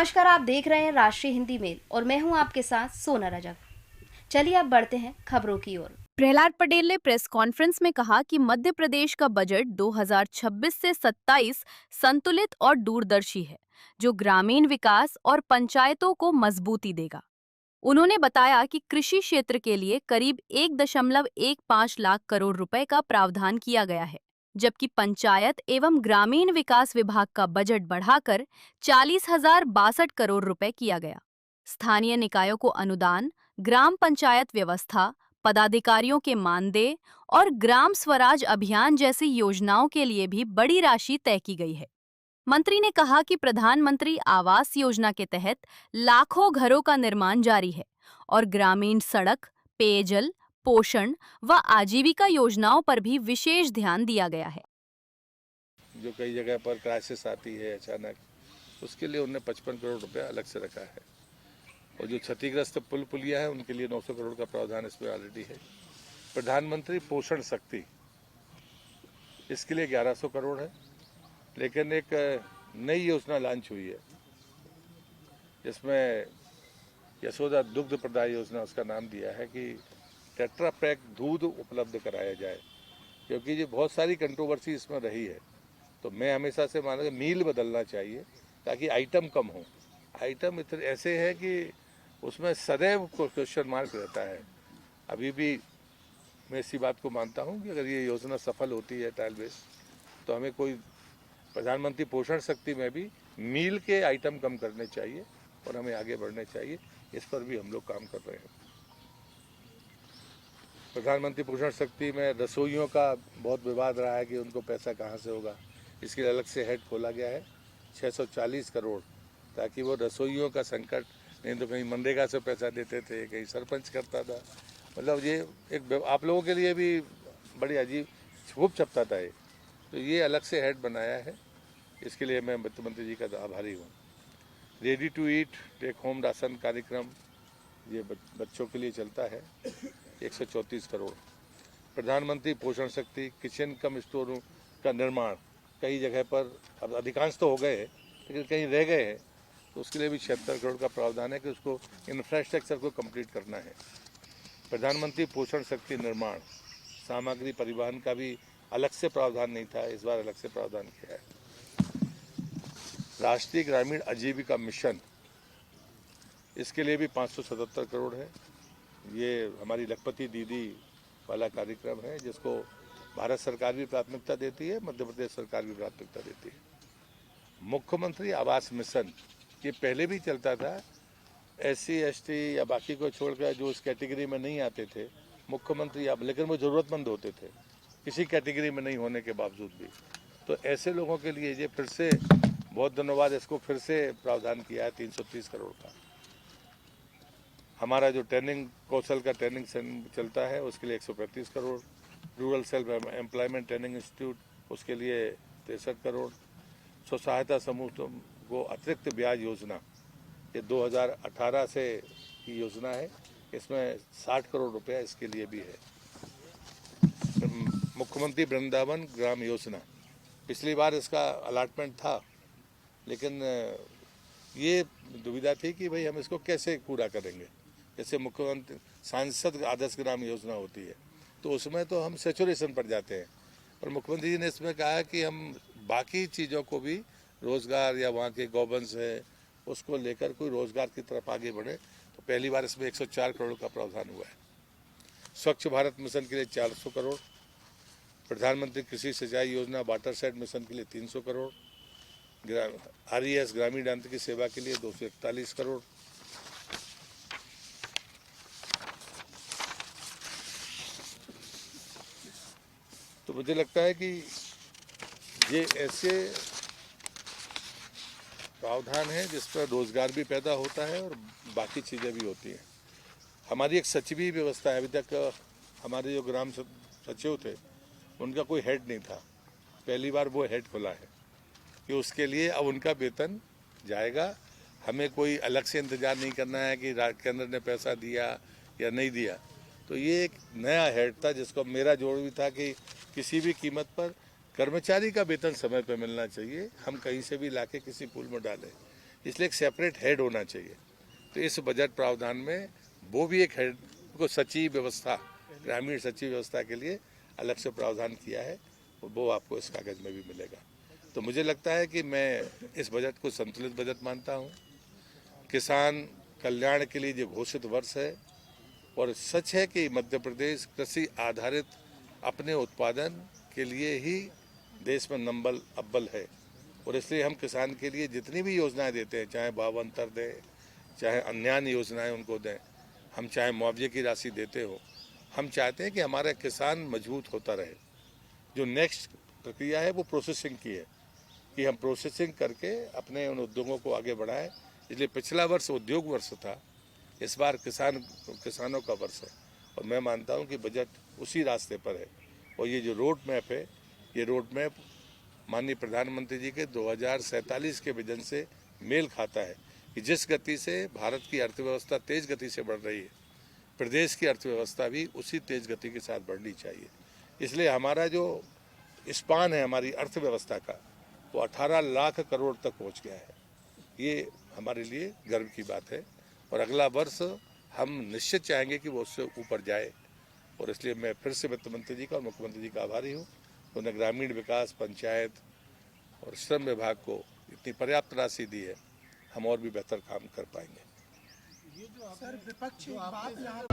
नमस्कार, आप देख रहे हैं राष्ट्रीय हिंदी मेल और मैं हूं आपके साथ सोना रजक। चलिए अब बढ़ते हैं खबरों की ओर। प्रहलाद पटेल ने प्रेस कॉन्फ्रेंस में कहा कि मध्य प्रदेश का बजट 2026 से 27 संतुलित और दूरदर्शी है, जो ग्रामीण विकास और पंचायतों को मजबूती देगा। उन्होंने बताया कि कृषि क्षेत्र के लिए करीब 1.15 लाख करोड़ रुपए का प्रावधान किया गया है, जबकि पंचायत एवं ग्रामीण विकास विभाग का बजट बढ़ाकर 40,062 करोड़ रुपए किया गया। स्थानीय निकायों को अनुदान, ग्राम पंचायत व्यवस्था, पदाधिकारियों के मानदेय और ग्राम स्वराज अभियान जैसी योजनाओं के लिए भी बड़ी राशि तय की गई है। मंत्री ने कहा कि प्रधानमंत्री आवास योजना के तहत लाखों घरों का निर्माण जारी है और ग्रामीण सड़क, पेयजल, पोषण व आजीविका योजनाओं पर भी विशेष ध्यान दिया गया है। जो कई जगह पर क्राइसिस आती है अचानक, उसके लिए उन्होंने 55 करोड़ रुपया अलग से रखा है। और जो क्षतिग्रस्त पुल पुलिया है उनके लिए 900 करोड़ का प्रावधान इसमें ऑलरेडी है। प्रधानमंत्री पोषण शक्ति, इसके लिए 1100 करोड़ है। लेकिन एक नई योजना लॉन्च हुई है जिसमें यशोदा दुग्ध प्रदाय योजना उसका नाम दिया है कि टेट्रा पैक दूध उपलब्ध कराया जाए, क्योंकि ये बहुत सारी कंट्रोवर्सी इसमें रही है। तो मैं हमेशा से माना कि मील बदलना चाहिए ताकि आइटम कम हो। आइटम इतने ऐसे हैं कि उसमें सदैव क्वेश्चन मार्क रहता है। अभी भी मैं इसी बात को मानता हूँ कि अगर ये योजना सफल होती है ट्रायल बेस, तो हमें कोई प्रधानमंत्री पोषण शक्ति में भी मील के आइटम कम करने चाहिए और हमें आगे बढ़ने चाहिए। इस पर भी हम लोग काम कर रहे हैं। प्रधानमंत्री पोषण शक्ति में रसोइयों का बहुत विवाद रहा है कि उनको पैसा कहाँ से होगा। इसके लिए अलग से हेड खोला गया है 640 करोड़, ताकि वो रसोइयों का संकट, नहीं तो कहीं मनरेगा से पैसा देते थे, कहीं सरपंच करता था। मतलब ये एक आप लोगों के लिए भी बड़ी अजीब खूब छपता था ये। तो ये अलग से हेड बनाया है। इसके लिए मैं वित्त मंत्री जी का आभारी हूँ। Ready to eat take home ration कार्यक्रम ये बच्चों के लिए चलता है, 134 करोड़। प्रधानमंत्री पोषण शक्ति किचन कम स्टोर रूम का निर्माण कई जगह पर, अब अधिकांश तो हो गए हैं लेकिन कहीं रह गए हैं, तो उसके लिए भी 76 करोड़ का प्रावधान है कि उसको इंफ्रास्ट्रक्चर को कंप्लीट करना है। प्रधानमंत्री पोषण शक्ति निर्माण सामग्री परिवहन का भी अलग से प्रावधान नहीं था, इस बार अलग से प्रावधान किया है। राष्ट्रीय ग्रामीण आजीविका मिशन, इसके लिए भी 577 करोड़ है। ये हमारी लखपति दीदी वाला कार्यक्रम है जिसको भारत सरकार भी प्राथमिकता देती है, मध्य प्रदेश सरकार भी प्राथमिकता देती है। मुख्यमंत्री आवास मिशन, ये पहले भी चलता था, SC ST या बाकी को छोड़कर जो इस कैटेगरी में नहीं आते थे मुख्यमंत्री, अब लेकिन वो ज़रूरतमंद होते थे किसी कैटेगरी में नहीं होने के बावजूद भी, तो ऐसे लोगों के लिए ये फिर से बहुत दिनों बाद इसको फिर से प्रावधान किया है 330 करोड़ का। हमारा जो ट्रेनिंग कौशल का ट्रेनिंग चलता है उसके लिए 135 crore. Rural self employment training institute, उसके लिए 63 करोड़। स्व सहायता समूह को अतिरिक्त ब्याज योजना, ये 2018 से की योजना है, इसमें 60 करोड़ रुपया इसके लिए भी है। मुख्यमंत्री वृंदावन ग्राम योजना, पिछली बार इसका अलॉटमेंट था, लेकिन ये दुविधा थी कि भाई हम इसको कैसे पूरा करेंगे। जैसे मुख्यमंत्री सांसद आदर्श ग्राम योजना होती है, तो उसमें तो हम सेचुरेशन पर जाते हैं, पर मुख्यमंत्री जी ने इसमें कहा कि हम बाकी चीज़ों को भी, रोज़गार या वहाँ के गौवंश है उसको लेकर कोई रोज़गार की तरफ आगे बढ़े। तो पहली बार इसमें 104 करोड़ का प्रावधान हुआ है। स्वच्छ भारत मिशन के लिए 400 करोड़। प्रधानमंत्री कृषि सिंचाई योजना वाटर सेट मिशन के लिए 300 करोड़। RES ग्रामीण यांत्रिकी सेवा के लिए 241 करोड़। तो मुझे लगता है कि ये ऐसे प्रावधान है जिस पर रोजगार भी पैदा होता है और बाकी चीज़ें भी होती हैं। हमारी एक सचिवी व्यवस्था है। अभी तक हमारे जो ग्राम सचिव थे उनका कोई हेड नहीं था, पहली बार वो हेड खुला है कि उसके लिए अब उनका वेतन जाएगा। हमें कोई अलग से इंतज़ार नहीं करना है कि केंद्र ने पैसा दिया या नहीं दिया। तो ये एक नया हेड था जिसको मेरा जोड़ भी था कि किसी भी कीमत पर कर्मचारी का वेतन समय पर मिलना चाहिए। हम कहीं से भी लाके किसी पूल में डालें, इसलिए एक सेपरेट हेड होना चाहिए। तो इस बजट प्रावधान में वो भी एक हेड को सचिव व्यवस्था, ग्रामीण सचिव व्यवस्था के लिए अलग से प्रावधान किया है, वो आपको इस कागज में भी मिलेगा। तो मुझे लगता है कि मैं इस बजट को संतुलित बजट मानता हूँ। किसान कल्याण के लिए जो घोषित वर्ष है, और सच है कि मध्य प्रदेश कृषि आधारित अपने उत्पादन के लिए ही देश में नंबर अव्वल है, और इसलिए हम किसान के लिए जितनी भी योजनाएं देते हैं, चाहे भावांतर दें, चाहे अन्य योजनाएं उनको दें, हम चाहे मुआवजे की राशि देते हो, हम चाहते हैं कि हमारा किसान मजबूत होता रहे। जो नेक्स्ट प्रक्रिया है वो प्रोसेसिंग की है, कि हम प्रोसेसिंग करके अपने उन उद्योगों को आगे बढ़ाएं। इसलिए पिछला वर्ष उद्योग वर्ष था, इस बार किसानों का वर्ष है, और मैं मानता हूं कि बजट उसी रास्ते पर है। और ये जो रोड मैप है, ये रोड मैप माननीय प्रधानमंत्री जी के 2047 के विजन से मेल खाता है, कि जिस गति से भारत की अर्थव्यवस्था तेज गति से बढ़ रही है, प्रदेश की अर्थव्यवस्था भी उसी तेज गति के साथ बढ़नी चाहिए। इसलिए हमारा जो स्पान है हमारी अर्थव्यवस्था का, वो 18 लाख करोड़ तक पहुंच गया है। ये हमारे लिए गर्व की बात है, और अगला वर्ष हम निश्चित चाहेंगे कि वो उससे ऊपर जाए। और इसलिए मैं फिर से वित्त मंत्री जी का और मुख्यमंत्री जी का आभारी हूँ। उन्हें ग्रामीण विकास, पंचायत और श्रम विभाग को इतनी पर्याप्त राशि दी है, हम और भी बेहतर काम कर पाएंगे। सर, विपक्ष बात यहाँ